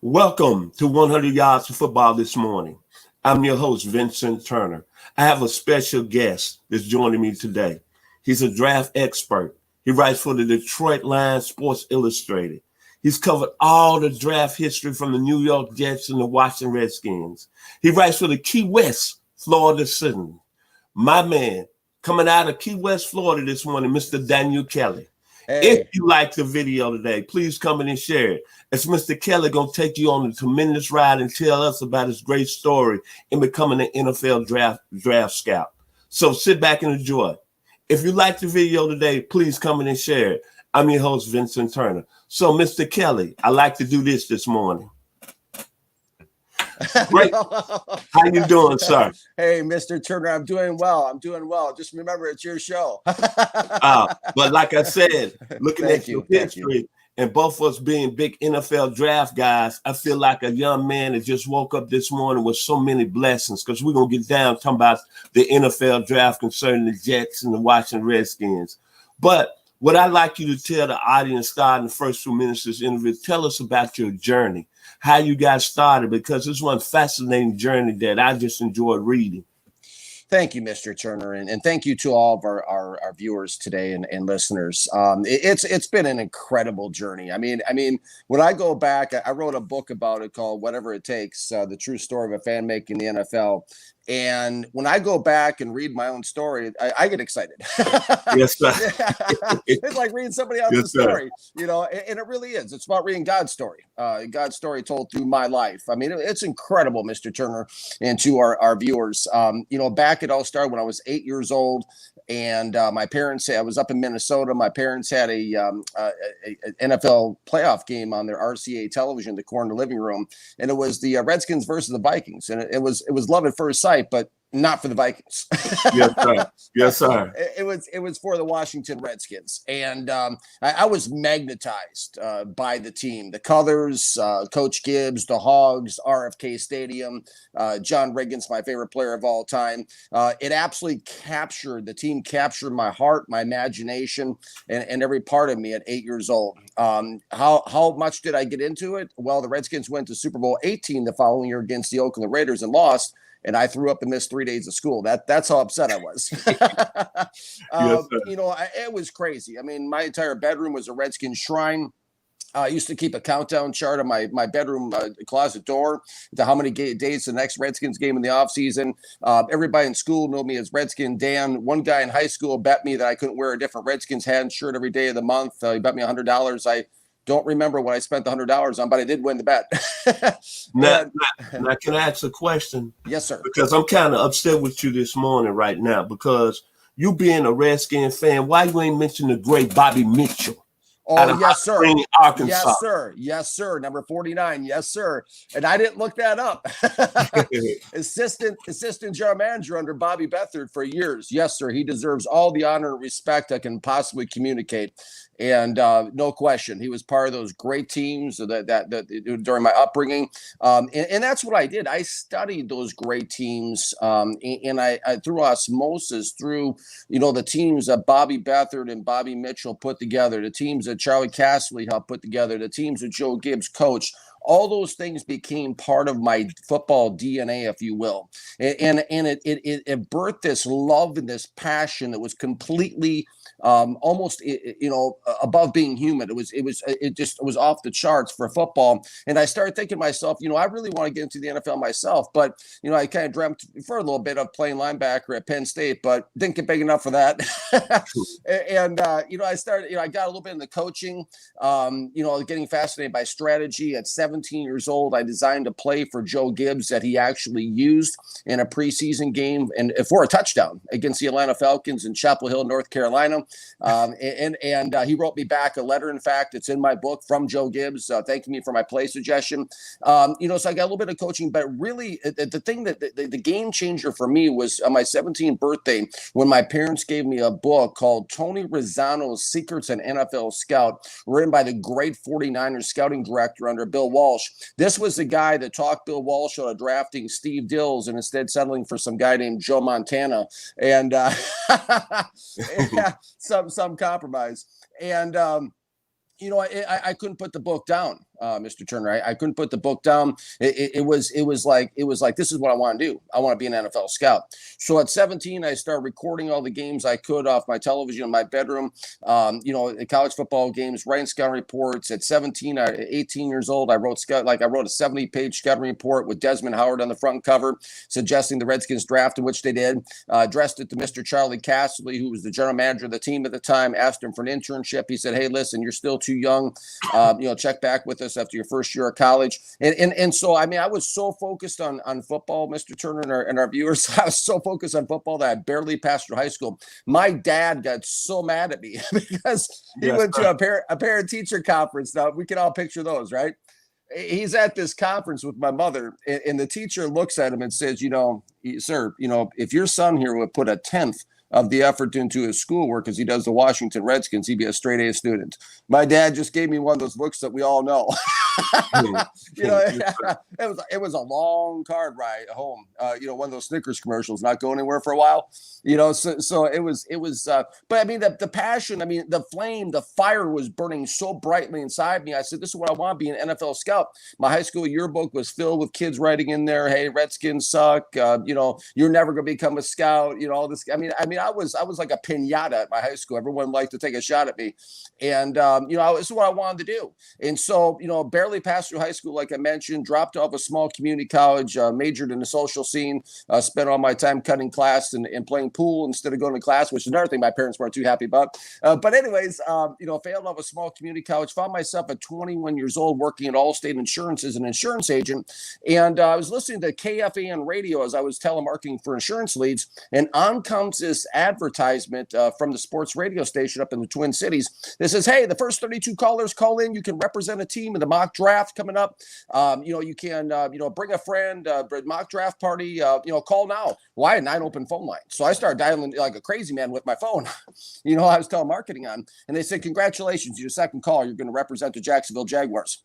Welcome to 100 Yards of Football this morning. I'm your host, Vincent Turner. I have a special guest that's joining me today. He's a draft expert. He writes for the Detroit Lions Sports Illustrated. He's covered all the draft history from the New York Jets and the Washington Redskins. He writes for the Key West, Florida Citizen. My man, coming out of Key West, Florida this morning, Mr. Daniel Kelly. Hey. If you like the video today, please come in and share it. As Mr. Kelly going to take you on a tremendous ride and tell us about his great story in becoming an NFL draft scout. So sit back and enjoy. If you like the video today, please come in and share it. I'm your host, Vincent Turner. So, Mr. Kelly, I like to do this morning. Great. How you doing, sir? Hey, Mr. Turner, I'm doing well. Just remember, it's your show. But like I said, looking at your history and both of us being big NFL draft guys, I feel like a young man that just woke up this morning with so many blessings, because we're going to get down talking about the NFL draft concerning the Jets and the Washington Redskins. But what I'd like you to tell the audience starting the first 2 minutes of this interview, tell us about your journey, how you got started, because it's one fascinating journey that I just enjoyed reading. Thank you, Mr. Turner, and thank you to all of our viewers today and listeners. It's been an incredible journey. I mean, when I go back, I wrote a book about it called Whatever It Takes, the true story of a fan making the NFL. And when I go back and read my own story, I get excited. Yes, sir. It's like reading somebody else's story, and it really is. It's about reading God's story, God's story told through my life. I mean, it's incredible, Mr. Turner, and to our viewers. Back it all started when I was 8 years old, and my parents, I was up in Minnesota. My parents had a NFL playoff game on their RCA television, the corner living room, and it was the Redskins versus the Vikings, and it was love at first sight, but not for the Vikings. Yes, sir. Yes, sir. It was for the Washington Redskins, and I was magnetized by the team, the colors, Coach Gibbs, the Hogs, RFK Stadium, John Riggins, my favorite player of all time. It absolutely the team captured my heart, my imagination, and every part of me at 8 years old. How much did I get into it? Well, the Redskins went to Super Bowl 18 the following year against the Oakland Raiders and lost. And I threw up and missed 3 days of school. That's how upset I was. Yes, it was crazy. I mean, my entire bedroom was a Redskins shrine. I used to keep a countdown chart on my bedroom closet door to how many days the next Redskins game in the offseason. Everybody in school knew me as Redskin Dan. One guy in high school bet me that I couldn't wear a different Redskins hat and shirt every day of the month. He bet me $100. I don't remember what I spent the $100 on, but I did win the bet. Now, can I ask a question? Yes, sir. Because I'm kind of upset with you this morning right now, because you being a Redskin fan, why you ain't mention the great Bobby Mitchell? Oh, yes, sir. Arkansas. Yes, sir. Yes, sir. Number 49. Yes, sir. And I didn't look that up. Assistant general manager under Bobby Beathard for years. Yes, sir. He deserves all the honor and respect I can possibly communicate. And no question, he was part of those great teams that during my upbringing. And that's what I did. I studied those great teams, and I through osmosis, through the teams that Bobby Beathard and Bobby Mitchell put together, the teams that Charlie Casserly helped put together, the teams that Joe Gibbs coached. All those things became part of my football DNA, if you will, and it birthed this love and this passion that was completely almost above being human. It was off the charts for football. And I started thinking to myself, I really want to get into the NFL myself, but I kind of dreamt for a little bit of playing linebacker at Penn State, but didn't get big enough for that. And I started, I got a little bit into coaching, getting fascinated by strategy. At 17 years old, I designed a play for Joe Gibbs that he actually used in a preseason game and for a touchdown against the Atlanta Falcons in Chapel Hill, North Carolina. And he wrote me back a letter. In fact, it's in my book from Joe Gibbs, thanking me for my play suggestion. So I got a little bit of coaching, but really the thing that the game changer for me was on my 17th birthday when my parents gave me a book called Tony Rizzano's Secrets in NFL Scout, written by the great 49ers scouting director under Bill Walsh. This was the guy that talked Bill Walsh out of drafting Steve Dills and instead settling for some guy named Joe Montana. And some compromise. And I couldn't put the book down. Mr. Turner. I couldn't put the book down. It was like this is what I want to do. I want to be an NFL scout. So at 17, I started recording all the games I could off my television in my bedroom. College football games, writing scouting reports. At 18 years old, I wrote a 70-page scouting report with Desmond Howard on the front cover, suggesting the Redskins draft, in which they did. Addressed it to Mr. Charlie Casserly, who was the general manager of the team at the time. Asked him for an internship. He said, "Hey, listen, you're still too young. Check back with us after your first year of college." And so, I mean, I was so focused on football, Mr. Turner, and our viewers. I was so focused on football that I barely passed through high school. My dad got so mad at me because he went to a parent-teacher conference. Now, we can all picture those, right? He's at this conference with my mother, and the teacher looks at him and says, "Sir, if your son here would put a tenth of the effort into his schoolwork as he does the Washington Redskins, he'd be a straight A student." My dad just gave me one of those looks that we all know. It was a long car ride home. One of those Snickers commercials, not going anywhere for a while. So it was. But I mean, the passion, I mean, the flame, the fire was burning so brightly inside me. I said, "This is what I want to be, an NFL scout." My high school yearbook was filled with kids writing in there, "Hey, Redskins suck. You're never going to become a scout." All this. I mean, I was like a piñata at my high school. Everyone liked to take a shot at me, and this is what I wanted to do. And so, barely passed through high school, like I mentioned, dropped off a small community college, majored in the social scene, spent all my time cutting class and playing pool instead of going to class, which is another thing my parents weren't too happy about. But anyways, failed off a small community college, found myself at 21 years old working at Allstate Insurance as an insurance agent. And I was listening to KFAN radio as I was telemarketing for insurance leads, and on comes this advertisement from the sports radio station up in the Twin Cities that says, "Hey, the first 32 callers call in. You can represent a team in the mock draft coming up. You can bring a friend, mock draft party. Call now." Well, I had 9 open phone lines, so I started dialing like a crazy man with my phone. I was telemarketing on, and they said, "Congratulations, your second call. You're going to represent the Jacksonville Jaguars."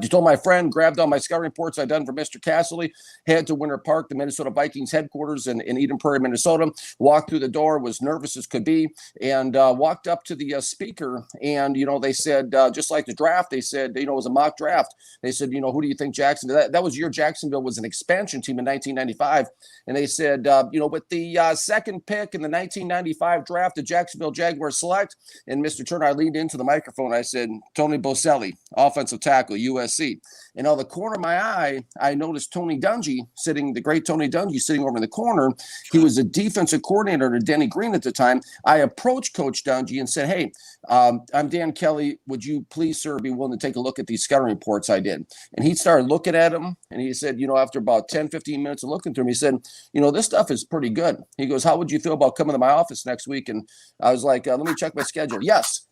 Told my friend, grabbed all my scouting reports I'd done for Mr. Casserly, head to Winter Park, the Minnesota Vikings headquarters in Eden Prairie, Minnesota. Walked through the door, was nervous as could be, and walked up to the speaker. And, they said, just like the draft, they said, it was a mock draft. They said, who do you think Jacksonville, that was your Jacksonville was an expansion team in 1995. And they said, with the second pick in the 1995 draft, the Jacksonville Jaguars select. And Mr. Turner, I leaned into the microphone. I said, "Tony Boselli, offensive tackle, USC." And out of the corner of my eye, I noticed the great Tony Dungy sitting over in the corner. He was a defensive coordinator to Denny Green at the time. I approached Coach Dungy and said, "Hey, I'm Dan Kelly. Would you please, sir, be willing to take a look at these scouting reports I did?" And he started looking at them, and he said, after about 10, 15 minutes of looking through them, he said, "This stuff is pretty good." He goes, "How would you feel about coming to my office next week?" And I was like, "Let me check my schedule." Yes.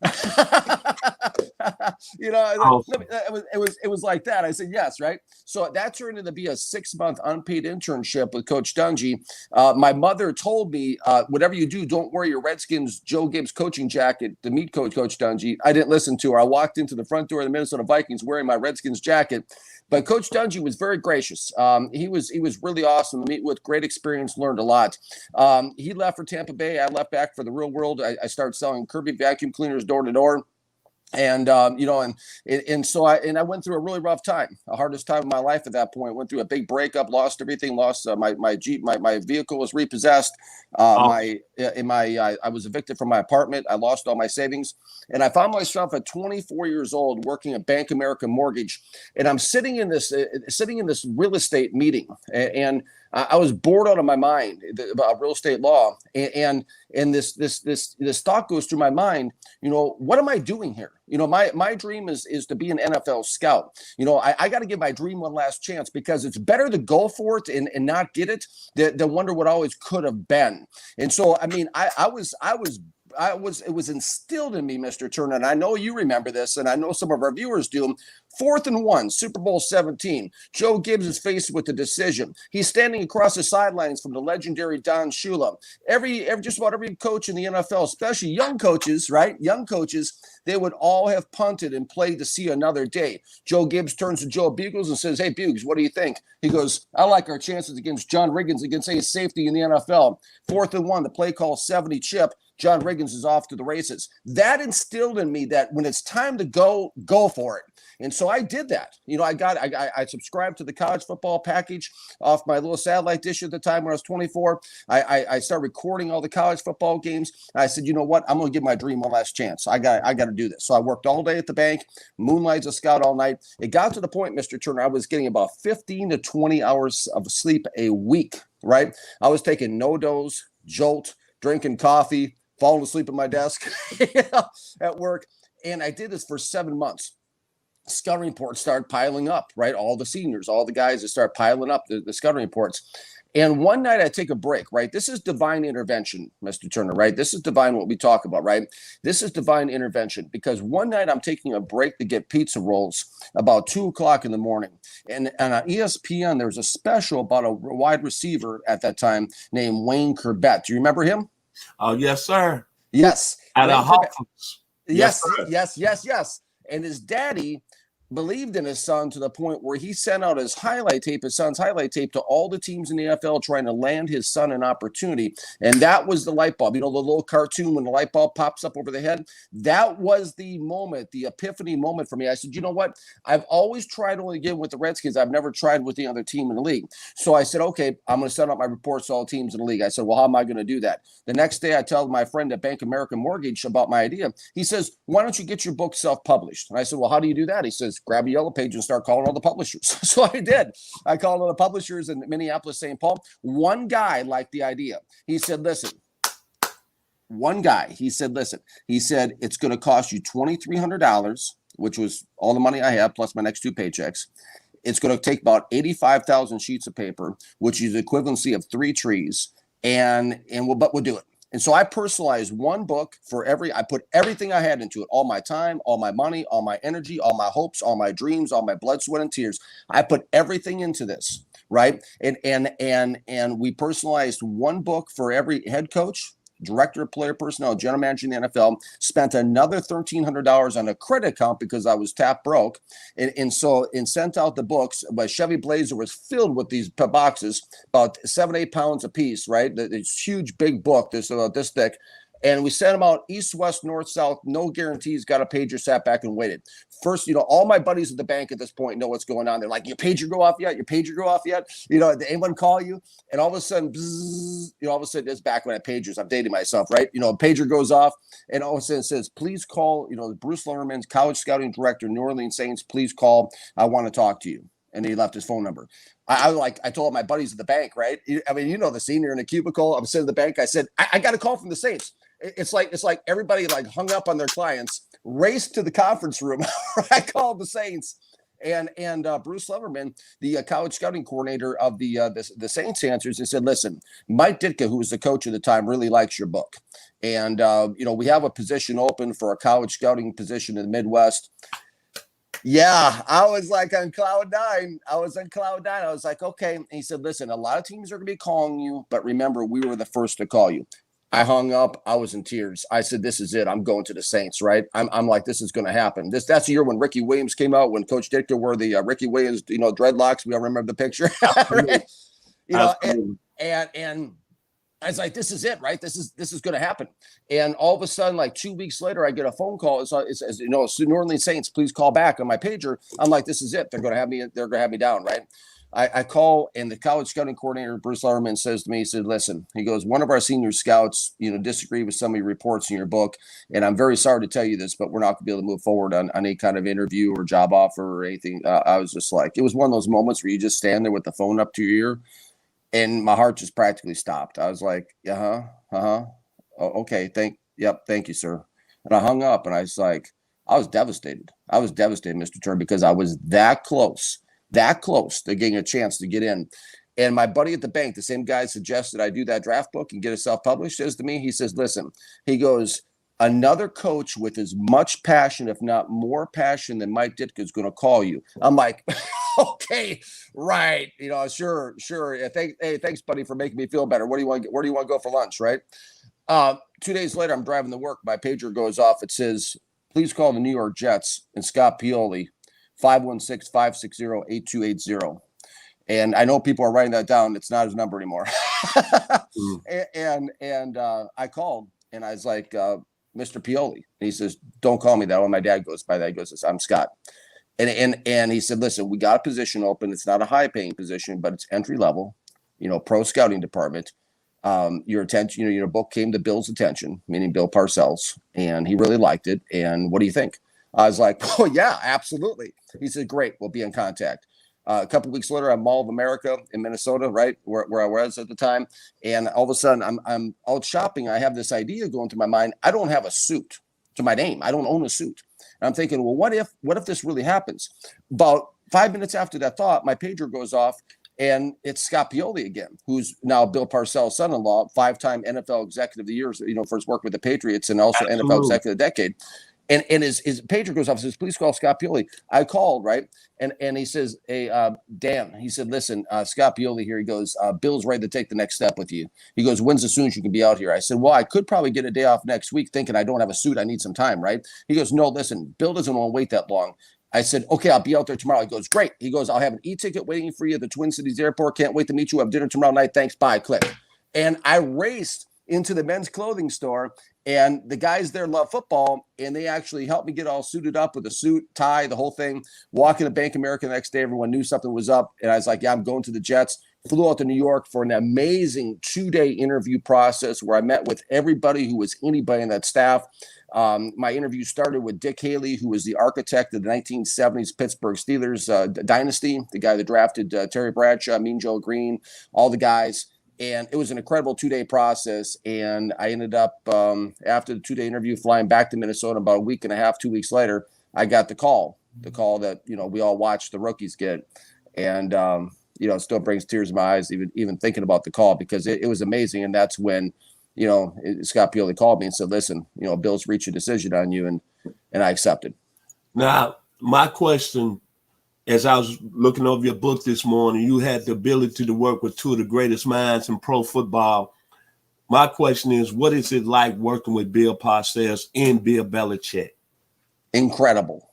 It was like that. I said yes, right? So that turned into be a 6-month unpaid internship with Coach Dungy. My mother told me, "Whatever you do, don't wear your Redskins Joe Gibbs coaching jacket to meet Coach Dungy." I didn't listen to her. I walked into the front door of the Minnesota Vikings wearing my Redskins jacket. But Coach Dungy was very gracious. He was really awesome to meet with. Great experience, learned a lot. He left for Tampa Bay. I left back for the real world. I started selling Kirby vacuum cleaners door to door. And, so I went through a really rough time, the hardest time of my life at that point. Went through a big breakup, lost everything, lost my Jeep, my vehicle was repossessed. I was evicted from my apartment. I lost all my savings, and I found myself at 24 years old working at Bank America Mortgage. And I'm sitting in this real estate meeting, and I was bored out of my mind about real estate law. And this thought goes through my mind, what am I doing here? My dream is to be an NFL scout. I got to give my dream one last chance, because it's better to go for it and not get it than wonder what always could have been. And so, I mean, it was instilled in me, Mr. Turner, and I know you remember this, and I know some of our viewers do. 4th and 1, Super Bowl 17. Joe Gibbs is faced with the decision. He's standing across the sidelines from the legendary Don Shula. Just about every coach in the NFL, especially young coaches, right? Young coaches, they would all have punted and played to see another day. Joe Gibbs turns to Joe Bugles and says, "Hey, Bugles, what do you think?" He goes, "I like our chances against John Riggins against a safety in the NFL." 4th and 1, the play call 70 chip. John Riggins is off to the races. That instilled in me that when it's time to go for it. And so I did that. I subscribed to the college football package off my little satellite dish at the time when I was 24. I started recording all the college football games. I said, you know what? I'm going to give my dream one last chance. I got to do this. So I worked all day at the bank, moonlight as a scout all night. It got to the point, Mr. Turner, I was getting about 15 to 20 hours of sleep a week, right? I was taking no-dose, Jolt, drinking coffee, falling asleep at my desk at work. And I did this for 7 months. Scouting reports started piling up, right? All the seniors, all the guys that start piling up the scouting reports. And one night I take a break, right? This is divine intervention, Mr. Turner, right? This is divine what we talk about, right? This is divine intervention because one night I'm taking a break to get pizza rolls about 2:00 in the morning. And on ESPN, there was a special about a wide receiver at that time named Wayne Corbett. Do you remember him? Oh, yes, sir. Yes. At a Hawkins. Yes. And his daddy believed in his son to the point where he sent out his son's highlight tape to all the teams in the NFL trying to land his son an opportunity. And that was the light bulb. The little cartoon when the light bulb pops up over the head. That was the moment, the epiphany moment for me. I said, you know what? I've always tried only again with the Redskins. I've never tried with the other team in the league. So I said, okay, I'm going to send out my reports to all teams in the league. I said, well, how am I going to do that? The next day I tell my friend at Bank American Mortgage about my idea. He says, why don't you get your book self-published? And I said, well, how do you do that? He says, grab a yellow page and start calling all the publishers. So I did. I called all the publishers in Minneapolis, St. Paul. One guy liked the idea. He said, listen, he said, it's going to cost you $2,300, which was all the money I have, plus my next 2 paychecks. It's going to take about 85,000 sheets of paper, which is the equivalency of 3 trees. But we'll do it. And so I personalized one book for I put everything I had into it, all my time, all my money, all my energy, all my hopes, all my dreams, all my blood, sweat, and tears. I put everything into this, right? And we personalized one book for every head coach, director of player personnel, general manager in the NFL, spent another $1,300 on a credit account because I was tap broke. And sent out the books. My Chevy Blazer was filled with these boxes, about 7-8 pounds a piece, right? This huge, big book, this about this thick. And we sent them out east, west, north, south, no guarantees, got a pager, sat back and waited. First, all my buddies at the bank at this point know what's going on. They're like, your pager go off yet? Your pager go off yet? Did anyone call you? And all of a sudden, bzzz, all of a sudden, it's back when I had pagers. I'm dating myself, right? A pager goes off and all of a sudden it says, please call, Bruce Lerman's college scouting director, New Orleans Saints, please call. I want to talk to you. And he left his phone number. I told my buddies at the bank, right? The scene, you're in a cubicle. I'm sitting at the bank. I said, I got a call from the Saints. It's like everybody hung up on their clients, raced to the conference room. I called the Saints, and Bruce Leverman, the college scouting coordinator of the Saints, answers and said, "Listen, Mike Ditka, who was the coach at the time, really likes your book, and we have a position open for a college scouting position in the Midwest." Yeah, I was on cloud 9. I was like, okay. And he said, listen, a lot of teams are going to be calling you, but remember, we were the first to call you. I hung up. I was in tears. I said, this is it. I'm going to the Saints, right? I'm like, this is going to happen. That's the year when Ricky Williams came out, when Coach Ditka wore the Ricky Williams, dreadlocks. We all remember the picture. Right? And I was like, this is it, right? This is going to happen. And all of a sudden, 2 weeks later, I get a phone call. It says, New Orleans Saints, please call back on my pager. I'm like, this is it. They're going to have me. They're going to have me down, right? I call, and the college scouting coordinator, Bruce Lerman, says to me, he said, listen, he goes, one of our senior scouts, disagree with some of your reports in your book. And I'm very sorry to tell you this, but we're not going to be able to move forward on any kind of interview or job offer or anything. I was just like, it was one of those moments where you just stand there with the phone up to your ear, and my heart just practically stopped. I was like, oh, okay. Thank you, sir. And I hung up, and I was like, I was devastated. Mr. Turner, because I was that close to getting a chance to get in. And my buddy at the bank, the same guy suggested I do that draft book and get it self-published, says to me, he says, listen, he goes, another coach with as much passion, if not more passion than Mike Ditka is going to call you. I'm like, okay, right. Sure. Yeah, thanks, buddy, for making me feel better. Where do you want to go for lunch? Right. 2 days later, I'm driving to work. My pager goes off. It says, please call the New York Jets and Scott Pioli, 516-560-8280. And I know people are writing that down. It's not his number anymore. And I called, And I was like, Mr. Pioli. And he says, don't call me that. When my dad goes by that, he goes, I'm Scott. And he said, listen, we got a position open. It's not a high paying position, but it's entry level, pro scouting department. Your attention, your book came to Bill's attention, meaning Bill Parcells, and he really liked it. And what do you think? I was like, oh yeah, absolutely. He said, great, we'll be in contact. A couple of weeks later, I'm Mall of America in Minnesota, right where I was at the time, and all of a sudden, I'm out shopping. I have this idea going through my mind. I don't have a suit to my name. I don't own a suit. And I'm thinking, well, what if this really happens? About 5 minutes after that thought, my pager goes off, and it's Scott Pioli again, who's now Bill Parcells' son-in-law, 5-time NFL Executive of the Year, for his work with the Patriots, and also NFL Executive of the Decade. And his pager goes off and says, please call Scott Pioli. I called, right? And he says, hey, Dan, he said, listen, Scott Pioli here. He goes, Bill's ready to take the next step with you. He goes, when's as soon as you can be out here? I said, well, I could probably get a day off next week thinking I don't have a suit. I need some time, right? He goes, no, listen, Bill doesn't want to wait that long. I said, okay, I'll be out there tomorrow. He goes, great. He goes, I'll have an e-ticket waiting for you at the Twin Cities Airport. Can't wait to meet you. Have dinner tomorrow night. Thanks. Bye. Click. And I raced into the men's clothing store, and the guys there love football, and they actually helped me get all suited up with a suit, tie, the whole thing. Walking to Bank of America the next day, everyone knew something was up, and I was like, yeah, I'm going to the Jets. Flew out to New York for an amazing 2-day interview process where I met with everybody who was anybody in that staff. My interview started with Dick Haley, who was the architect of the 1970s Pittsburgh Steelers dynasty, the guy that drafted Terry Bradshaw, Mean Joe Green, all the guys. And it was an incredible 2-day process. And I ended up, after the 2-day interview, flying back to Minnesota about a week and a half, 2 weeks later. I got the call that, we all watched the rookies get. And, it still brings tears in my eyes, even thinking about the call, because it was amazing. And that's when, Scott Pioli called me and said, listen, Bill's reached a decision on you. And I accepted. Now, my question, as I was looking over your book this morning, you had the ability to work with two of the greatest minds in pro football. My question is, what is it like working with Bill Parcells and Bill Belichick? Incredible.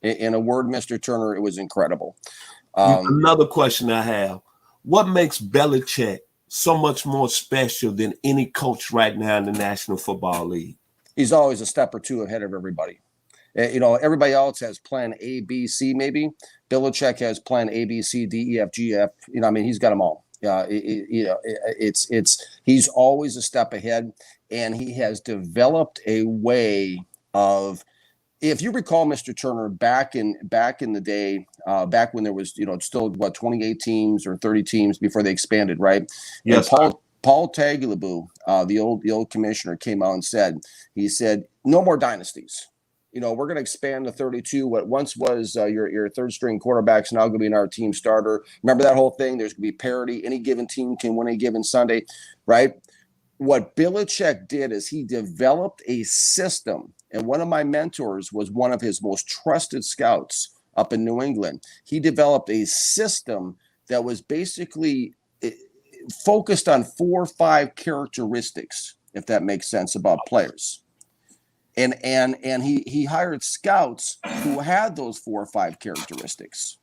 In a word, Mr. Turner, it was incredible. Another question I have, what makes Belichick so much more special than any coach right now in the National Football League? He's always a step or two ahead of everybody. Everybody else has plan A, B, C, maybe. Belichick has plan A, B, C, D, E, F, G, F. He's got them all. He's always a step ahead, and he has developed a way of. If you recall, Mr. Turner, back in the day, back when there was still 28 teams or 30 teams before they expanded, right? Yes. And Paul Tagliabue, the old commissioner, came out and said, no more dynasties. We're going to expand to 32. What once was your third string quarterback's now going to be in our team starter. Remember that whole thing? There's going to be parity. Any given team can win a given Sunday, right? What Belichick did is he developed a system, and one of my mentors was one of his most trusted scouts up in New England. He developed a system that was basically focused on 4 or 5 characteristics, if that makes sense, about players. And he hired scouts who had those 4 or 5 characteristics.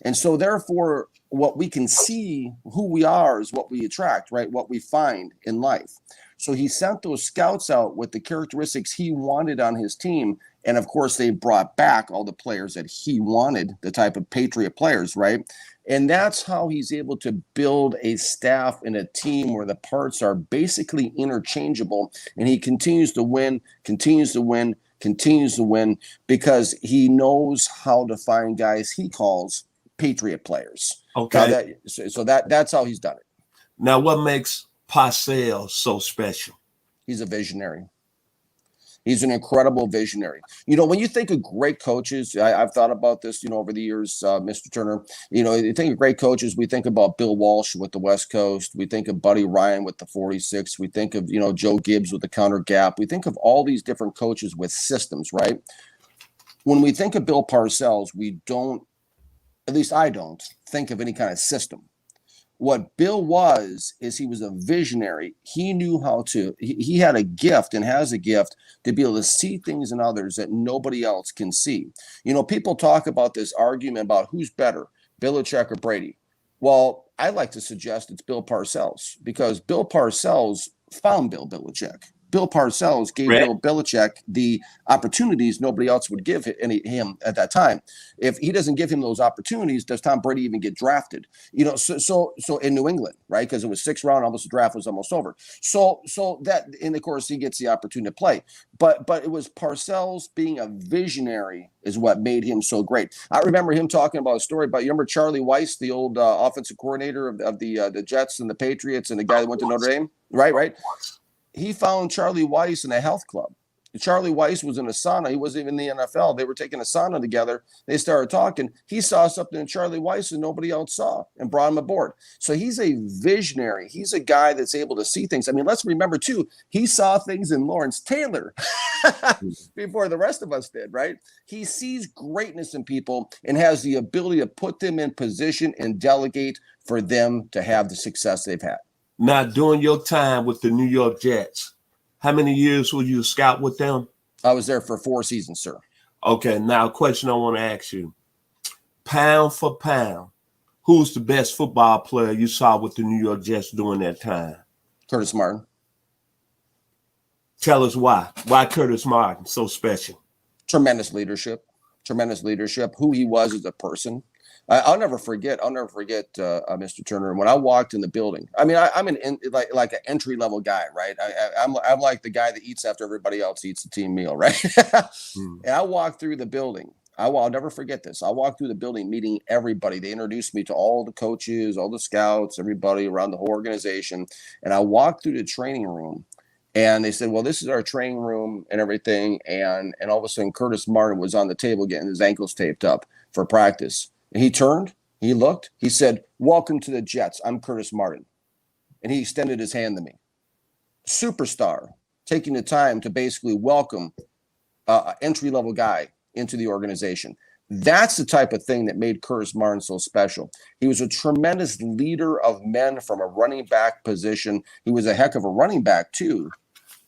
And so therefore, what we can see, who we are, is what we attract, right? What we find in life. So he sent those scouts out with the characteristics he wanted on his team. And of course, they brought back all the players that he wanted, the type of Patriot players, right? And that's how he's able to build a staff and a team where the parts are basically interchangeable. And he continues to win, because he knows how to find guys he calls Patriot players. Okay. That's how he's done it. Now, what makes Parcells so special? He's a visionary. He's an incredible visionary. When you think of great coaches, I've thought about this, over the years, Mr. Turner. You think of great coaches, we think about Bill Walsh with the West Coast. We think of Buddy Ryan with the 46. We think of, Joe Gibbs with the counter gap. We think of all these different coaches with systems, right? When we think of Bill Parcells, we don't, at least I don't, think of any kind of system. What Bill was he was a visionary. He knew how to, he had a gift and has a gift to be able to see things in others that nobody else can see. People talk about this argument about who's better, Belichick or Brady. Well, I like to suggest it's Bill Parcells, because Bill Parcells found Bill Belichick. Bill Parcells gave Bill Belichick the opportunities nobody else would give him at that time. If he doesn't give him those opportunities, does Tom Brady even get drafted? So in New England, right? Because it was 6th round, almost the draft was almost over. So that, and of course, he gets the opportunity to play. But it was Parcells being a visionary is what made him so great. I remember him talking about a story about, you remember Charlie Weiss, the old offensive coordinator of the Jets and the Patriots, and the guy that went to Notre Dame? Right. He found Charlie Weiss in a health club. Charlie Weiss was in a sauna. He wasn't even in the NFL. They were taking a sauna together. They started talking. He saw something in Charlie Weiss and nobody else saw, and brought him aboard. So he's a visionary. He's a guy that's able to see things. I mean, let's remember, too, he saw things in Lawrence Taylor before the rest of us did, right? He sees greatness in people and has the ability to put them in position and delegate for them to have the success they've had. Now, during your time with the New York Jets, how many years were you a scout with them? I was there for 4 seasons, sir. Okay, now a question I want to ask you. Pound for pound, who's the best football player you saw with the New York Jets during that time? Curtis Martin. Tell us why. Why Curtis Martin so special? Tremendous leadership. Who he was as a person. I'll never forget, Mr. Turner. When I walked in the building, I mean, I'm like an entry level guy, right? I'm like the guy that eats after everybody else eats the team meal, right? And I walked through the building. I'll never forget this. I walked through the building, meeting everybody. They introduced me to all the coaches, all the scouts, everybody around the whole organization. And I walked through the training room, and they said, "Well, this is our training room and everything." And all of a sudden, Curtis Martin was on the table getting his ankles taped up for practice. And he turned, he looked, he said, "Welcome to the Jets. I'm Curtis Martin." And he extended his hand to me. Superstar, taking the time to basically welcome an entry-level guy into the organization. That's the type of thing that made Curtis Martin so special. He was a tremendous leader of men from a running back position. He was a heck of a running back, too.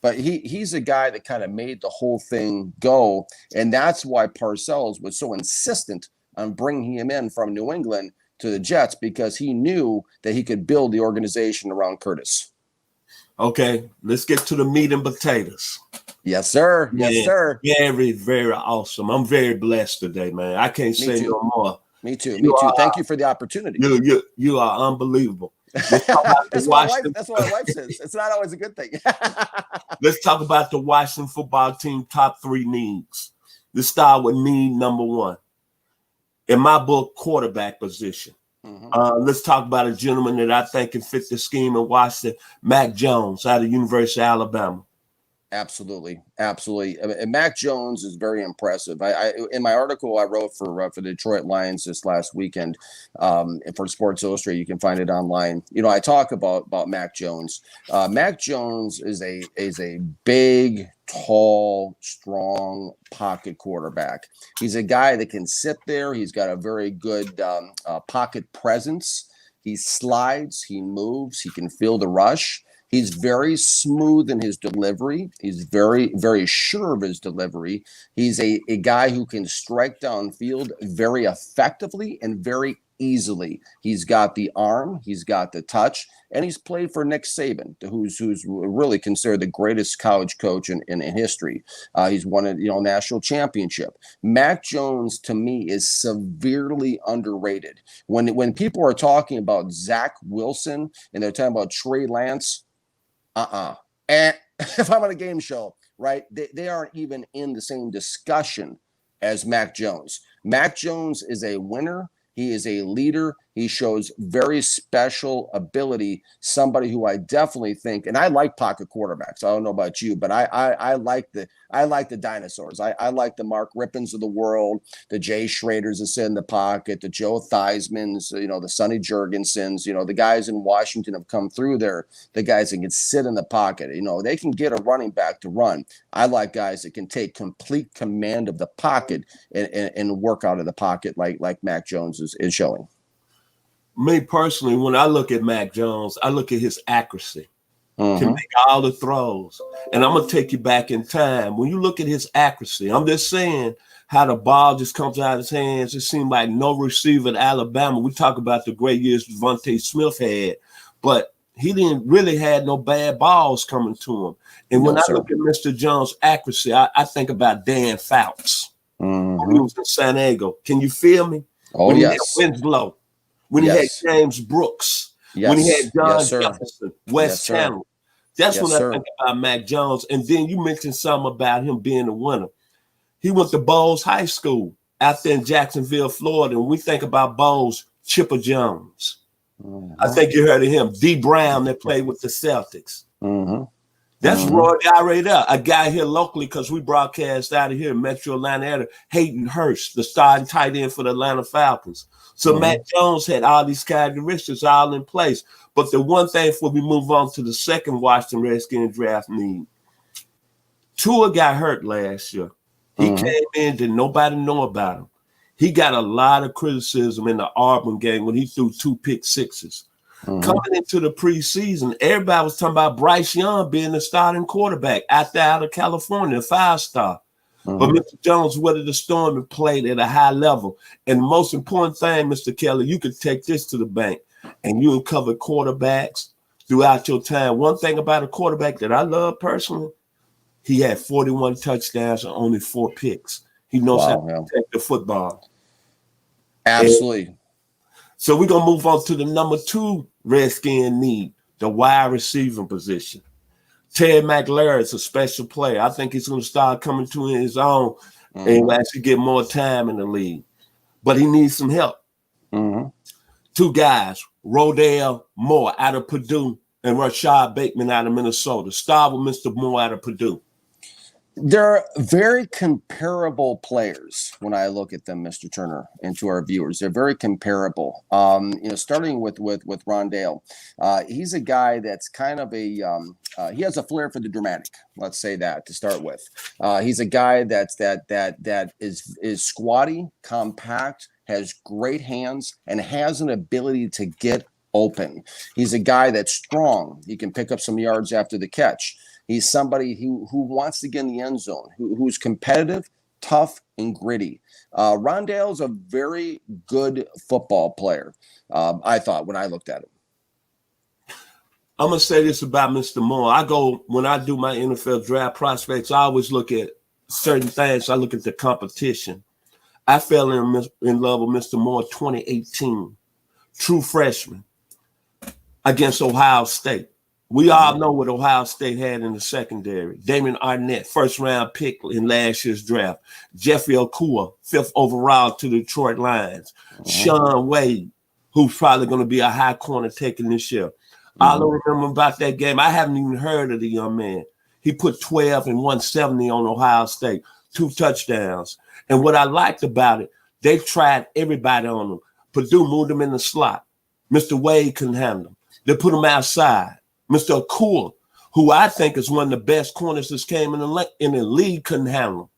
But he's a guy that kind of made the whole thing go. And that's why Parcells was so insistent on bringing him in from New England to the Jets, because he knew that he could build the organization around Curtis. Okay, let's get to the meat and potatoes. Yes, sir. Yes, sir. Very, very awesome. I'm very blessed today, man. I can't say no more. Me too. Thank you for the opportunity. You are unbelievable. That's what my wife says. It's not always a good thing. Let's talk about the Washington football team top 3 needs. Let's start with need number 1. In my book, quarterback position. Let's talk about a gentleman that I think can fit the scheme in Washington, Mac Jones, out of University of Alabama. Absolutely. And Mac Jones is very impressive. I in my article I wrote for the Detroit Lions this last weekend, for Sports Illustrated, you can find it online. I talk about Mac Jones. Mac Jones is a big, tall, strong pocket quarterback. He's a guy that can sit there. He's got a very good pocket presence. He slides, he moves, he can feel the rush. He's very smooth in his delivery. He's very, very sure of his delivery. He's a guy who can strike downfield very effectively and very easily. He's got the arm, he's got the touch, and he's played for Nick Saban, who's really considered the greatest college coach in history. He's won a national championship. Mac Jones, to me, is severely underrated. When people are talking about Zach Wilson and they're talking about Trey Lance, and if I'm on a game show, right, they aren't even in the same discussion as Mac Jones. Mac Jones is a winner. He is a leader. He shows very special ability. Somebody who I definitely think, and I like pocket quarterbacks. I don't know about you, but I like the dinosaurs. I like the Mark Rippons of the world, the Jay Schraders that sit in the pocket, the Joe Theismanns, the Sonny Jurgensens. The guys in Washington have come through there. The guys that can sit in the pocket. They can get a running back to run. I like guys that can take complete command of the pocket and work out of the pocket like Mac Jones is showing. Me personally, when I look at Mac Jones, I look at his accuracy. Can make all the throws. And I'm going to take you back in time. When you look at his accuracy, I'm just saying how the ball just comes out of his hands. It seemed like no receiver at Alabama. We talk about the great years Devontae Smith had, but he didn't really had no bad balls coming to him. And when I look at Mr. Jones' accuracy, I think about Dan Fouts. When he was in San Diego. Can you feel me? Oh, when he yes. had Winslow, when he had James Brooks, when he had John Jefferson, Wes Chandler. That's when I think about Mac Jones. And then you mentioned something about him being a winner. He went to Bowles High School out there in Jacksonville, Florida. And we think about Bowles, Chipper Jones. I think you heard of him. D. Brown that played with the Celtics. That's Roy guy right there. A guy here locally, because we broadcast out of here, Metro Atlanta area, Hayden Hurst, the starting tight end for the Atlanta Falcons. So Mac Jones had all these characteristics all in place. But the one thing before we move on to the second Washington Redskins draft need, Tua got hurt last year. He came in, did nobody know about him. He got a lot of criticism in the Auburn game when he threw 2 pick sixes. Coming into the preseason, everybody was talking about Bryce Young being the starting quarterback out of California, a 5-star. But Mr. Jones weathered the storm and played at a high level. And the most important thing, Mr. Kelly, you could take this to the bank, and you uncover quarterbacks throughout your time. One thing about a quarterback that I love personally, he had 41 touchdowns and only 4 picks. He knows how to protect the football. Absolutely. And so we're going to move on to the number 2 Redskin need, the wide receiver position. Ted McLaren is a special player. I think he's going to start coming to his own and actually get more time in the league. But he needs some help. 2 guys, Rodale Moore out of Purdue and Rashad Bateman out of Minnesota. Start with Mr. Moore out of Purdue. They're very comparable players when I look at them, Mr. Turner, and to our viewers. They're very comparable. Starting with Rondale, he's a guy that's kind of he has a flair for the dramatic. Let's say that to start with. He's a guy that is squatty, compact, has great hands, and has an ability to get open. He's a guy that's strong. He can pick up some yards after the catch. He's somebody who wants to get in the end zone, who's competitive, tough, and gritty. Rondale's a very good football player, I thought, when I looked at him. I'm going to say this about Mr. Moore. When I do my NFL draft prospects, I always look at certain things. I look at the competition. I fell in love with Mr. Moore 2018, true freshman, against Ohio State. We all know what Ohio State had in the secondary. Damon Arnett, first-round pick in last year's draft. Jeffrey Okua, 5th overall to the Detroit Lions. Sean Wade, who's probably going to be a high corner taking this year. All I remember about that game, I haven't even heard of the young man. He put 12 and 170 on Ohio State, 2 touchdowns. And what I liked about it, they tried everybody on him. Purdue moved him in the slot. Mr. Wade couldn't handle him. They put him outside. Mr. Okua, who I think is one of the best corners that came in the league, couldn't handle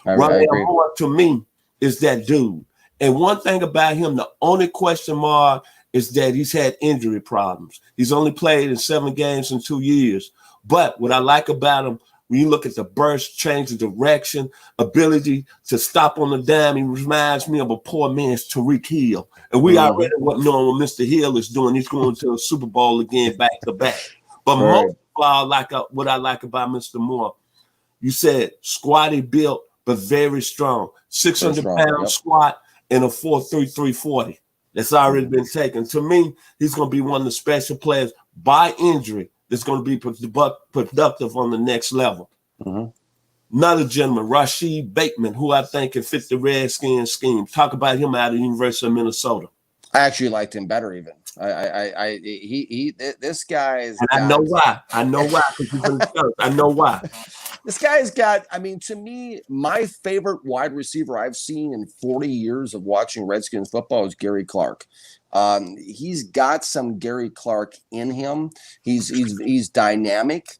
him. Rondale Moore, to me, is that dude. And one thing about him, the only question mark is that he's had injury problems. He's only played in 7 games in 2 years. But what I like about him, when you look at the burst, change of direction, ability to stop on the dime, he reminds me of a poor man's Tariq Hill. And we already know what Mr. Hill is doing. He's going to a Super Bowl again back to back. But most of all, what I like about Mr. Moore, you said squatty built, but very strong. 600-pound squat and a 4.33 340. That's already been taken. To me, he's going to be one of the special players by injury that's going to be productive on the next level. Another gentleman, Rashad Bateman, who I think can fit the Redskins scheme. Talk about him out of the University of Minnesota. I actually liked him better even. This guy is. I know why. I know why. I know why. This guy's got. I mean, to me, my favorite wide receiver I've seen in 40 years of watching Redskins football is Gary Clark. He's got some Gary Clark in him. He's dynamic.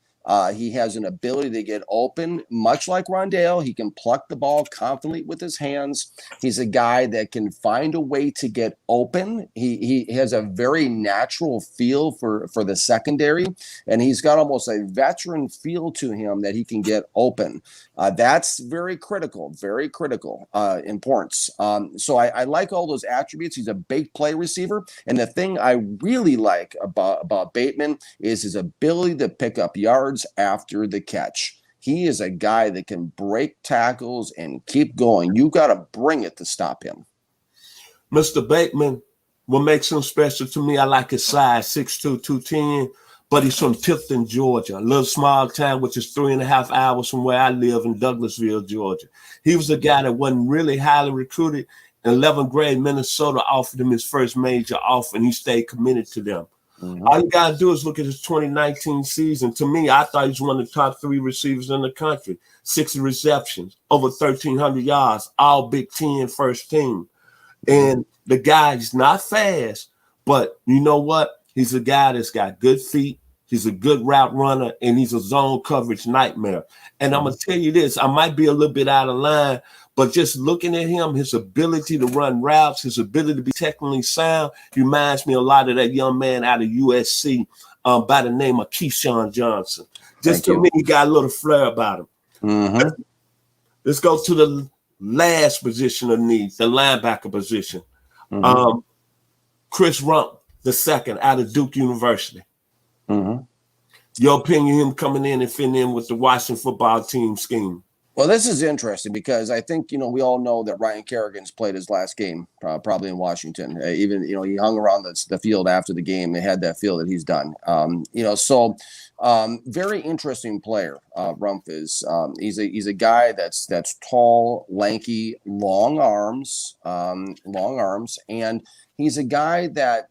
He has an ability to get open, much like Rondale. He can pluck the ball confidently with his hands. He's a guy that can find a way to get open. He has a very natural feel for the secondary, and he's got almost a veteran feel to him that he can get open. That's very critical importance. So I like all those attributes. He's a big play receiver, and the thing I really like about Bateman is his ability to pick up yards after the catch. He is a guy that can break tackles and keep going. You got to bring it to stop him. Mr. Bateman, what makes him special to me, I like his size, 6'2", 210, but he's from Tifton, Georgia, a little small town, which is 3.5 hours from where I live in Douglasville, Georgia. He was a guy that wasn't really highly recruited. In 11th grade, Minnesota offered him his first major offer, and he stayed committed to them. Mm-hmm. All you got to do is look at his 2019 season. To me, I thought he was one of the top 3 receivers in the country. 60 receptions, over 1,300 yards, all Big Ten first team. And the guy is not fast, but you know what? He's a guy that's got good feet. He's a good route runner, and he's a zone coverage nightmare. And I'm going to tell you this, I might be a little bit out of line, but just looking at him, his ability to run routes, his ability to be technically sound, reminds me a lot of that young man out of USC by the name of Keyshawn Johnson. Just to me, he got a little flair about him. Mm-hmm. Let's go to the last position of need, the linebacker position. Mm-hmm. Chris Rump II out of Duke University. Mm-hmm. Your opinion, him coming in and fitting in with the Washington football team scheme? Well, this is interesting because I think, we all know that Ryan Kerrigan's played his last game, probably in Washington. Even, he hung around the field after the game. They had that feel that he's done. Very interesting player. Rumph is. He's a guy that's tall, lanky, long arms, and he's a guy that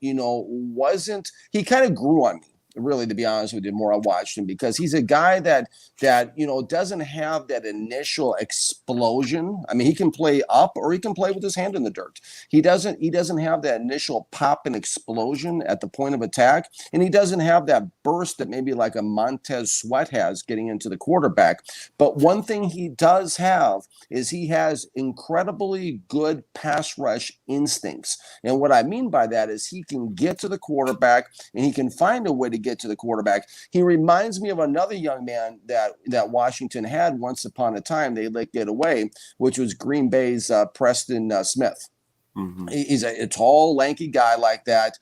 wasn't. He kind of grew on me. Really, to be honest with you, the more I watched him, because he's a guy that doesn't have that initial explosion. I mean, he can play up or he can play with his hand in the dirt. He doesn't have that initial pop and explosion at the point of attack, and he doesn't have that burst that maybe like a Montez Sweat has getting into the quarterback. But one thing he does have is he has incredibly good pass rush instincts. And what I mean by that is he can get to the quarterback and he can find a way to get to the quarterback. He reminds me of another young man that Washington had once upon a time. They let get away, which was Green Bay's Preston Smith. Mm-hmm. He's a tall, lanky guy like that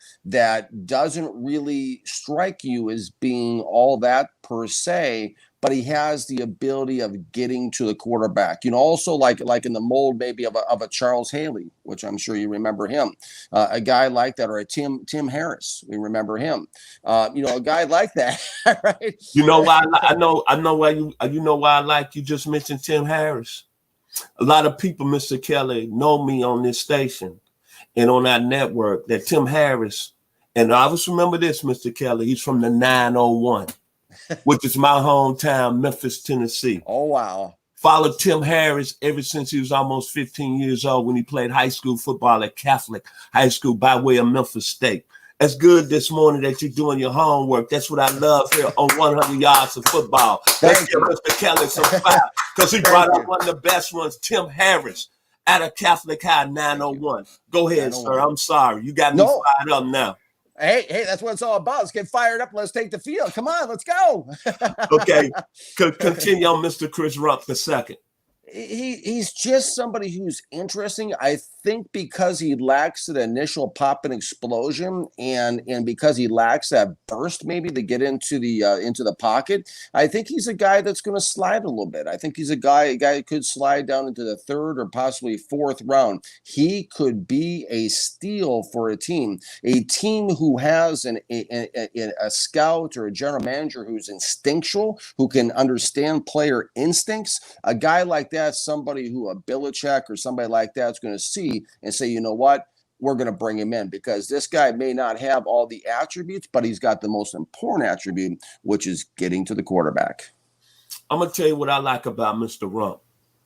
doesn't really strike you as being all that per se, but he has the ability of getting to the quarterback. Also like in the mold maybe of a Charles Haley, which I'm sure you remember him. A guy like that, or a Tim Harris, we remember him. A guy like that, right? You know why I know why I like you just mentioned Tim Harris. A lot of people, Mr. Kelly, know me on this station and on our network that Tim Harris, and I always remember this, Mr. Kelly, he's from the 901. Which is my hometown, Memphis, Tennessee. Oh, wow. Followed Tim Harris ever since he was almost 15 years old when he played high school football at Catholic High School by way of Memphis State. That's good this morning that you're doing your homework. That's what I love here on 100 Yards of Football. Let's give Mr. Kelly some fire because he brought up one of the best ones, Tim Harris, out of Catholic High 901. Go ahead, sir. I'm sorry. You got me fired up now. Hey, that's what it's all about. Let's get fired up. Let's take the field. Come on, let's go. Okay, continue on Mr. Chris Rump II. He's just somebody who's interesting. I think because he lacks that initial pop and explosion, and because he lacks that burst maybe to get into the pocket, I think he's a guy that's going to slide a little bit. I think he's a guy who could slide down into the 3rd or possibly 4th round. He could be a steal for a team who has a scout or a general manager who's instinctual, who can understand player instincts. A guy like that, somebody who a Belichick or somebody like that's going to see and say, you know what, we're going to bring him in, because this guy may not have all the attributes, but he's got the most important attribute, which is getting to the quarterback. I'm going to tell you what I like about Mr. Rump.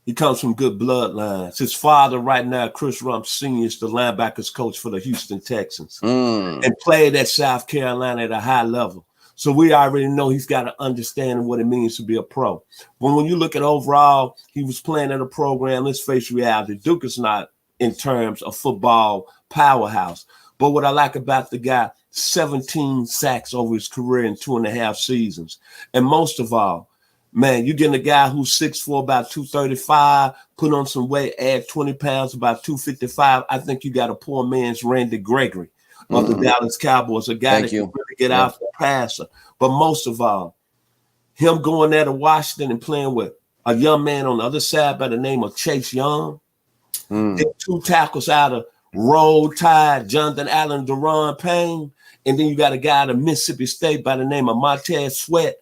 He comes from good bloodlines. His father right now, Chris Rump Sr., is the linebackers coach for the Houston Texans and played at South Carolina at a high level. So we already know he's got to understand what it means to be a pro. But when you look at overall, he was playing at a program. Let's face reality. Duke is not in terms of football powerhouse. But what I like about the guy, 17 sacks over his career in 2.5 seasons. And most of all, man, you're getting a guy who's 6'4", about 235, put on some weight, add 20 pounds, about 255. I think you got a poor man's Randy Gregory of the Dallas Cowboys, a guy that can really get out the passer. But most of all, him going there to Washington and playing with a young man on the other side by the name of Chase Young. Then 2 tackles out of Roll Tide, Jonathan Allen, Deron Payne. And then you got a guy out of Mississippi State by the name of Montez Sweat.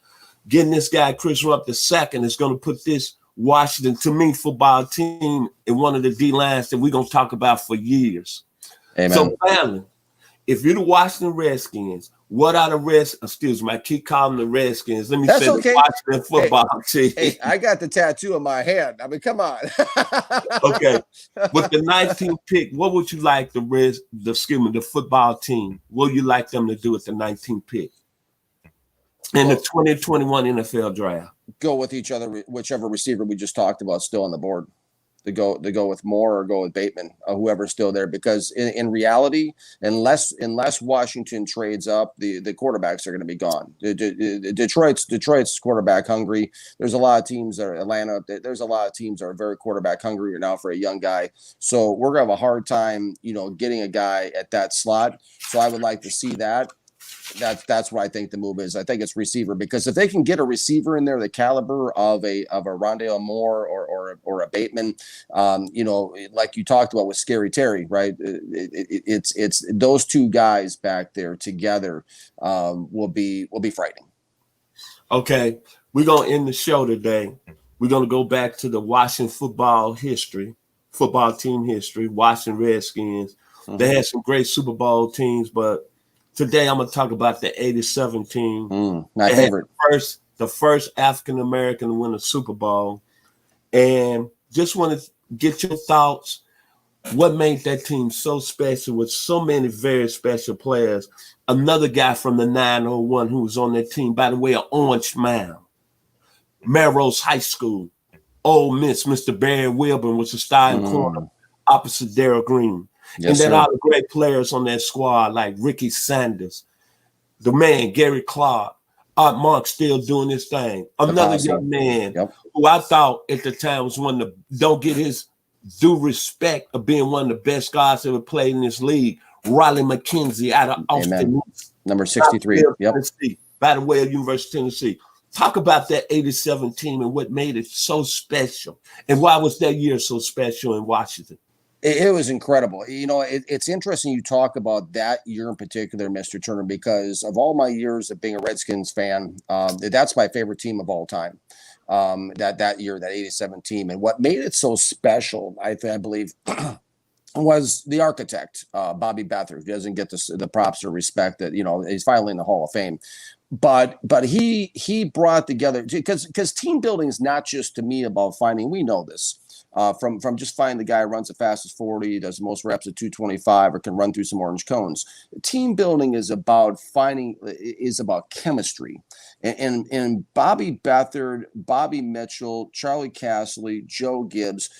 Getting this guy, Chris Rupp, the second, is going to put this Washington, to me, football team in one of the D-lines that we're going to talk about for years. Amen. So finally, if you're the Washington Redskins, what are the excuse me, I keep calling the Redskins. Let me say the Washington football team. Hey, I got the tattoo on my hand. I mean, come on. Okay. With the 19th pick, what would you like the football team, what would you like them to do with the 19th pick in the 2021 NFL draft? Go with each other, whichever receiver we just talked about still on the board. To go with Moore or go with Bateman, whoever's still there, because in reality, unless Washington trades up, the quarterbacks are going to be gone. Detroit's quarterback hungry. There's a lot of teams that are Atlanta. There's a lot of teams that are very quarterback hungry right now for a young guy. So we're gonna have a hard time, getting a guy at that slot. So I would like to see that. That's what I think the move is. I think it's receiver, because if they can get a receiver in there the caliber of a Rondale Moore or a Bateman, like you talked about with Scary Terry, right? It's those two guys back there together will be frightening. Okay, we're gonna end the show today. We're gonna go back to the Washington football team history. Washington Redskins. They had some great Super Bowl teams, but today I'm going to talk about the 87 team. My favorite. The first African-American to win a Super Bowl. And just want to get your thoughts. What made that team so special with so many very special players? Another guy from the 901 who was on that team, by the way, of Orange Mound, Melrose High School, Ole Miss, Mr. Barry Wilburn was the starting corner opposite Darrell Green. Yes, and then all the great players on that squad, like Ricky Sanders, the man, Gary Clark, Art Monk still doing his thing. Another young man who I thought at the time was one of the, don't get his due respect of being one of the best guys ever played in this league, Riley McKenzie out of Austin. Number 63. By the way, of University of Tennessee. Talk about that 87 team and what made it so special. And why was that year so special in Washington? It was incredible. It's interesting you talk about that year in particular, Mr. Turner, because of all my years of being a Redskins fan, that's my favorite team of all time. That year, that 87 team. And what made it so special, I believe, was the architect, Bobby Beathard. He doesn't get the props or respect that, he's finally in the Hall of Fame. But he brought together, because team building is not just, to me, about finding, we know this, from just finding the guy who runs the fastest 40, does the most reps at 225, or can run through some orange cones. Team building is about chemistry. And Bobby Beathard, Bobby Mitchell, Charlie Casserly, Joe Gibbs,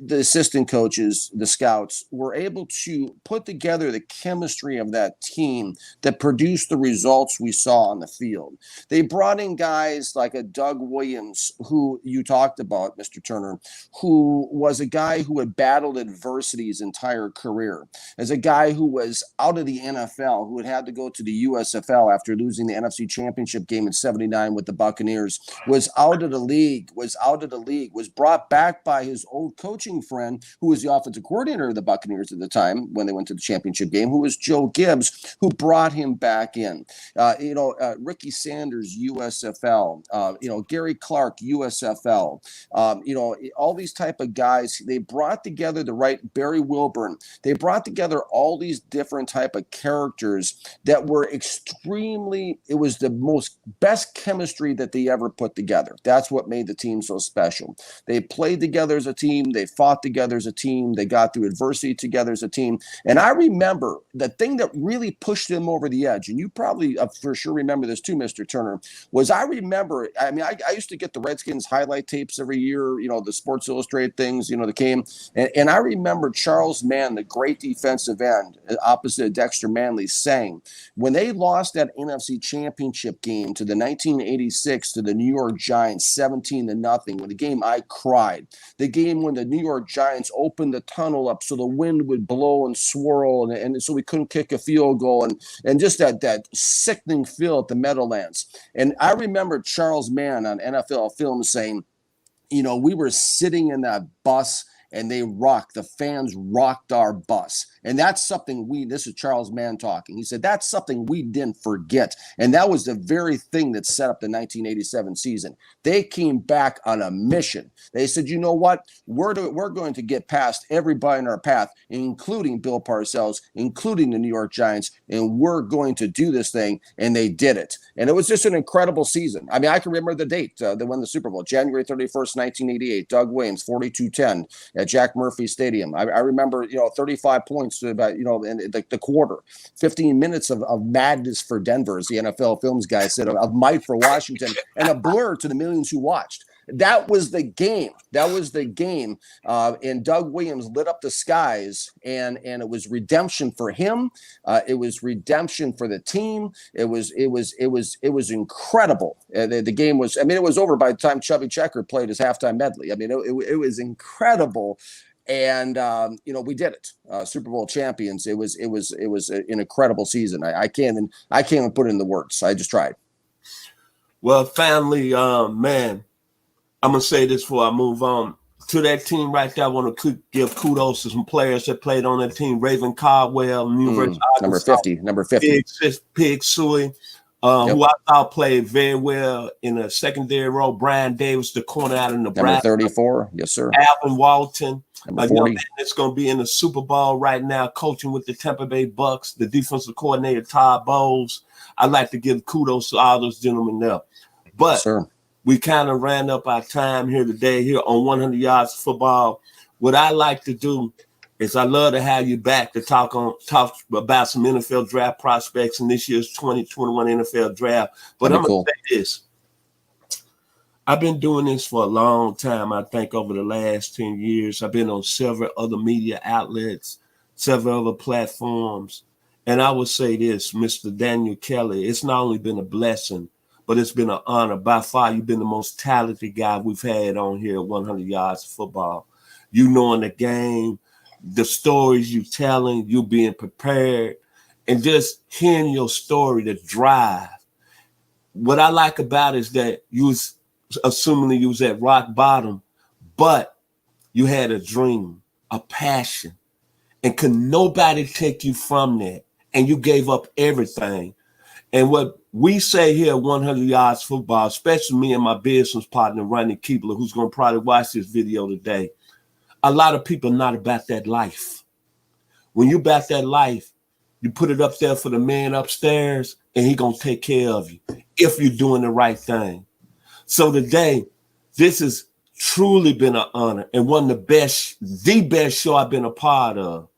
the assistant coaches, the scouts, were able to put together the chemistry of that team that produced the results we saw on the field. They brought in guys like a Doug Williams, who you talked about, Mr. Turner, who was a guy who had battled adversity his entire career, as a guy who was out of the NFL, who had to go to the USFL after losing the NFC Championship game in '79 with the Buccaneers, was out of the league, was brought back by his old coaching friend, who was the offensive coordinator of the Buccaneers at the time when they went to the championship game, who was Joe Gibbs, who brought him back in. Ricky Sanders, USFL, Gary Clark, USFL, all these type of guys. They brought together the right Barry Wilburn. They brought together all these different type of characters that were it was the best chemistry that they ever put together. That's what made the team so special. They played together as a team. They They fought together as a team. They got through adversity together as a team. And I remember the thing that really pushed them over the edge, and you probably for sure remember this too, Mr. Turner, was I used to get the Redskins highlight tapes every year, the Sports Illustrated things, that came. And I remember Charles Mann, the great defensive end, opposite of Dexter Manley, saying, when they lost that NFC Championship game to the 1986 to the New York Giants 17-0, when the game I cried, the game when the New York Giants opened the tunnel up so the wind would blow and swirl and so we couldn't kick a field goal and just that sickening feel at the Meadowlands. And I remember Charles Mann on NFL Film saying, we were sitting in that bus and the fans rocked our bus. And that's something this is Charles Mann talking. He said, that's something we didn't forget. And that was the very thing that set up the 1987 season. They came back on a mission. They said, you know what? We're going to get past everybody in our path, including Bill Parcells, including the New York Giants, and we're going to do this thing. And they did it. And it was just an incredible season. I mean, I can remember the date they won the Super Bowl, January 31st, 1988, Doug Williams, 42-10 at Jack Murphy Stadium. I remember, 35 points to about, in the quarter, 15 minutes of madness for Denver, as the NFL Films guy said, of might for Washington, and a blur to the millions who watched. That was the game. And Doug Williams lit up the skies, and it was redemption for him. It was redemption for the team. It was incredible. The game was, it was over by the time Chubby Checker played his halftime medley. It was incredible. And we did it. Super Bowl champions. It was an incredible season. I can't even put it in the words. I just tried. Well, family, man, I'm gonna say this before I move on. To that team right there, I want to give kudos to some players that played on that team. Raven Caldwell, University number 50. Pig Suey, who I thought played very well in a secondary role. Brian Davis, the corner out of Nebraska. Number 34, yes, sir. Alvin Walton, number 40. Young man that's going to be in the Super Bowl right now, coaching with the Tampa Bay Bucks, the defensive coordinator, Todd Bowles. I'd like to give kudos to all those gentlemen there. But we kind of ran up our time here today here on 100 Yards of Football. What I like to do is I love to have you back to talk about some NFL draft prospects in this year's 2021 NFL draft. But I'm going to say this. I've been doing this for a long time, I think, over the last 10 years. I've been on several other media outlets, several other platforms. And I would say this, Mr. Daniel Kelly, it's not only been a blessing, but it's been an honor. By far, you've been the most talented guy we've had on here at 100 Yards of Football. You knowing the game, the stories you telling, you being prepared, and just hearing your story, the drive. What I like about it is that you was assuming you was at rock bottom, but you had a dream, a passion, and could nobody take you from that. And you gave up everything. And what we say here at 100 Yards Football, especially me and my business partner, Ronnie Keebler, who's going to probably watch this video today, a lot of people are not about that life. When you about that life, you put it up there for the man upstairs, and he going to take care of you if you're doing the right thing. So today, this has truly been an honor and one of the best show I've been a part of.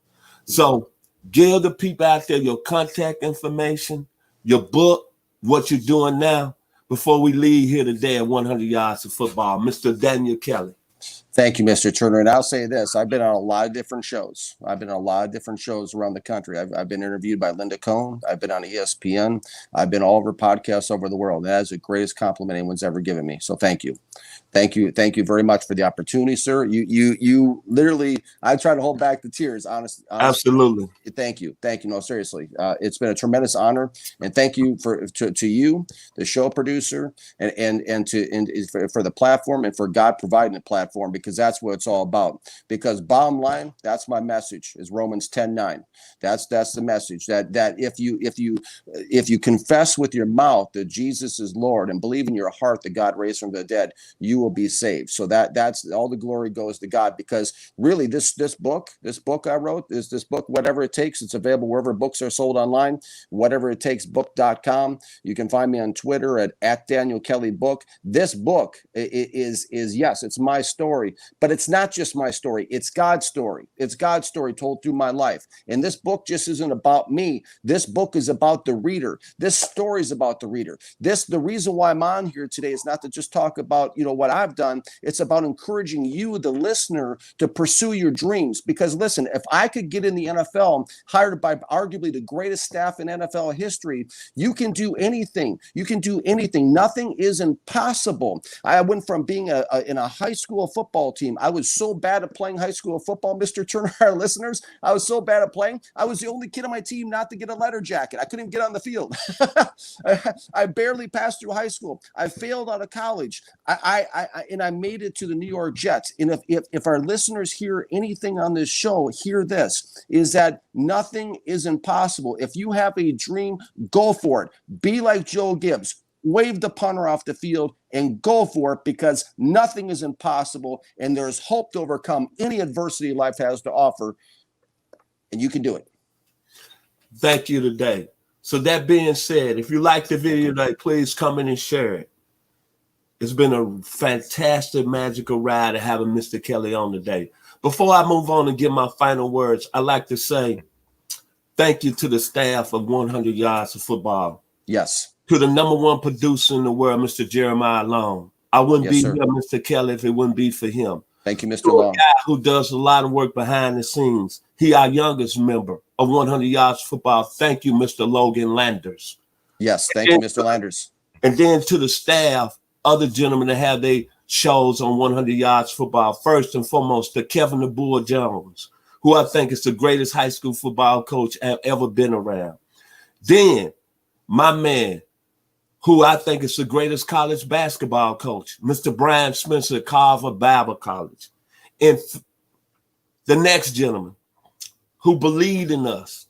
So give the people out there your contact information, your book, what you're doing now, before we leave here today at 100 Yards of Football. Mr. Daniel Kelly. Thank you, Mr. Turner. And I'll say this. I've been on a lot of different shows. I've been on a lot of different shows around the country. I've been interviewed by Linda Cohn. I've been on ESPN. I've been all over podcasts over the world. That is the greatest compliment anyone's ever given me. So thank you. Thank you. Thank you very much for the opportunity, sir. You literally, I try to hold back the tears, honestly. Absolutely. Thank you. Thank you. No, seriously. It's been a tremendous honor. And thank you to you, the show producer, and for the platform, and for God providing the platform, because that's what it's all about. Because bottom line, that's my message, is Romans 10:9. That's the message, that if you confess with your mouth that Jesus is Lord and believe in your heart that God raised from the dead, you will be saved. So that's all the glory goes to God, because really this book I wrote, is this book, Whatever It Takes, it's available wherever books are sold online, whateverittakesbook.com. You can find me on Twitter at Daniel Kelly Book. This book is yes, it's my story, but it's not just my story. It's God's story. It's God's story told through my life. And this book just isn't about me. This book is about the reader. This story is about the reader. The reason why I'm on here today is not to just talk about, what I've done. It's about encouraging you, the listener, to pursue your dreams. Because listen, if I could get in the NFL, hired by arguably the greatest staff in NFL history, you can do anything. You can do anything. Nothing is impossible. I went from being in a high school football team. I was so bad at playing high school football, Mr. Turner, our listeners. I was so bad at playing. I was the only kid on my team not to get a letter jacket. I couldn't even get on the field. I barely passed through high school. I failed out of college. And I made it to the New York Jets. And if our listeners hear anything on this show, hear this, is that nothing is impossible. If you have a dream, go for it. Be like Joe Gibbs. Wave the punter off the field and go for it, because nothing is impossible and there's hope to overcome any adversity life has to offer, and you can do it. Thank you today. So that being said, if you like the video today, please come in and share it. It's been a fantastic, magical ride of having Mr. Kelly on today. Before I move on and give my final words, I'd like to say thank you to the staff of 100 Yards of Football. Yes. To the #1 producer in the world, Mr. Jeremiah Long. I wouldn't be here, Mr. Kelly, if it wouldn't be for him. Thank you, Mr. Long. A guy who does a lot of work behind the scenes. He our youngest member of 100 Yards Football. Thank you, Mr. Logan Landers. Yes, thank you, Mr. Landers. And then to the staff, other gentlemen that have their shows on 100 Yards Football. First and foremost, to Kevin the Bull Jones, who I think is the greatest high school football coach I've ever been around. Then my man, who I think is the greatest college basketball coach, Mr. Brian Spencer at Carver Bible College. And the next gentleman who believed in us,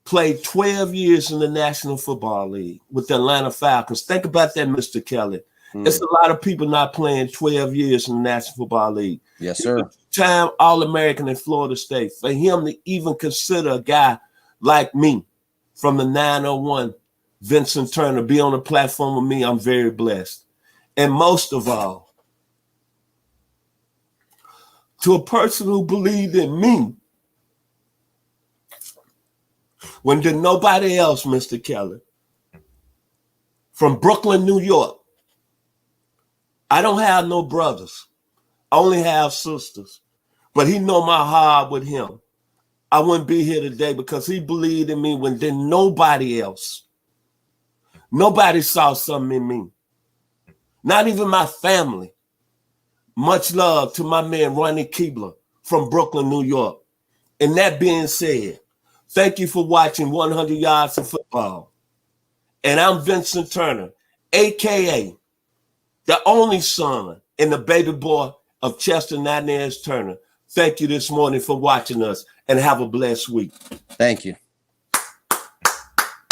played 12 years in the National Football League with the Atlanta Falcons. Think about that, Mr. Kelly. It's a lot of people not playing 12 years in the National Football League. Yes, sir. Time All-American in Florida State. For him to even consider a guy like me from the 901, Vincent Turner, be on the platform with me, I'm very blessed. And most of all, to a person who believed in me when did nobody else, Mr. Kelly, from Brooklyn, New York. I don't have no brothers. I only have sisters. But he know my heart with him. I wouldn't be here today because he believed in me when did nobody else. Nobody saw something in me. Not even my family. Much love to my man, Ronnie Keebler from Brooklyn, New York. And that being said, thank you for watching 100 Yards of Football. And I'm Vincent Turner, a.k.a. the only son and the baby boy of Chester Nunez Turner. Thank you this morning for watching us, and have a blessed week. Thank you.